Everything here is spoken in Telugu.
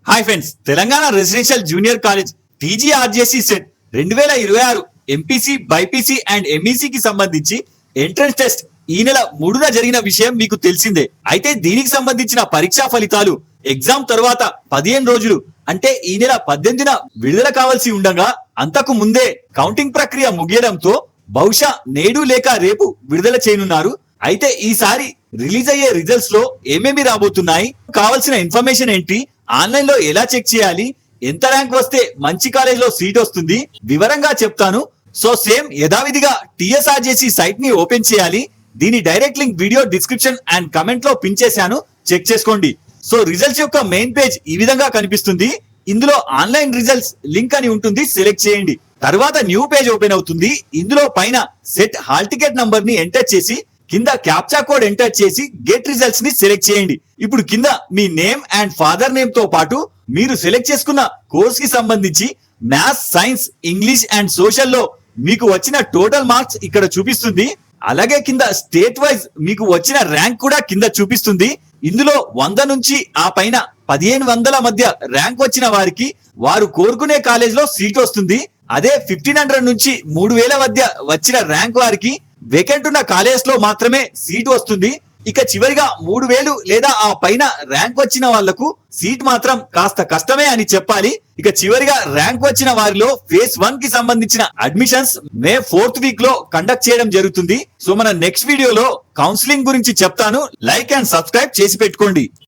Hi friends, Telangana residential junior college TGRJC CET 2026 MPC, BiPC and MEC కి సంబంధించి ఎంట్రన్స్ టెస్ట్ ఈ నెల 3న జరిగిన విషయం మీకు తెలిసిందే. అయితే దీనికి సంబంధించిన పరీక్షా ఫలితాలు ఎగ్జామ్ తర్వాత 15 రోజులు అంటే ఈ నెల 18న విడుదల కావాల్సి ఉండగా అంతకు ముందే కౌంటింగ్ ప్రక్రియ ముగియడంతో బహుశా నేడు లేక రేపు విడుదల చేయనున్నారు. అయితే ఈసారి రిలీజ్ అయ్యే రిజల్ట్స్ లో ఏమేమి రాబోతున్నాయి, కావాల్సిన ఇన్ఫర్మేషన్ ఏంటి, ఆన్లైన్ లో ఎలా చెక్ చేయాలి, ఎంత ర్యాంక్ వస్తే మంచి కాలేజ్ లో సీట్ వస్తుంది, వివరంగా చెప్తాను. సో సేమ్ యథావిధిగా టీఎస్ఆర్జేసీ సైట్ ని ఓపెన్ చేయాలి. దీని direct link video description and comment లో పిన్ చేశాను, చెక్ చేసుకోండి. సో రిజల్ట్స్ యొక్క మెయిన్ పేజ్ ఈ విధంగా కనిపిస్తుంది. ఇందులో ఆన్లైన్ రిజల్ట్స్ లింక్ అని ఉంటుంది, సెలెక్ట్ చేయండి. తర్వాత న్యూ పేజ్ ఓపెన్ అవుతుంది. ఇందులో పైన సెట్ హాల్ టికెట్ నంబర్ ని ఎంటర్ చేసి కింద క్యాప్చా కోడ్ ఎంటర్ చేసి గెట్ రిజల్ట్స్ ని సెలెక్ట్ చేయండి. ఇప్పుడు కింద మీ నేమ్ అండ్ ఫాదర్ నేమ్ తో పాటు మీరు సెలెక్ట్ చేసుకున్న కోర్స్ కి సంబంధించి maths, science, English and social లో మీకు వచ్చిన టోటల్ మార్క్స్ ఇక్కడ చూపిస్తుంది. అలాగే కింద స్టేట్ వైజ్ మీకు వచ్చిన ర్యాంక్ కూడా కింద చూపిస్తుంది. ఇందులో 100 నుంచి ఆ పైన 1500 మధ్య ర్యాంక్ వచ్చిన వారికి వారు కోరుకునే కాలేజ్ లో సీట్ వస్తుంది. అదే 1500 నుంచి 3000 మధ్య వచ్చిన ర్యాంక్ వారికి వేకెంట్ ఉన్న కాలేజ్ లో మాత్రమే సీట్ వస్తుంది. ఇక చివరిగా 3000 లేదా ఆ పైన ర్యాంక్ వచ్చిన వాళ్లకు సీట్ మాత్రం కాస్త కష్టమే అని చెప్పాలి. ఇక చివరిగా ర్యాంక్ వచ్చిన వారిలో ఫేజ్ 1 కి సంబంధించిన అడ్మిషన్స్ మే 4th వీక్ లో కండక్ట్ చేయడం జరుగుతుంది. సో మన నెక్స్ట్ వీడియోలో కౌన్సిలింగ్ గురించి చెప్తాను. లైక్ అండ్ సబ్స్క్రైబ్ చేసి పెట్టుకోండి.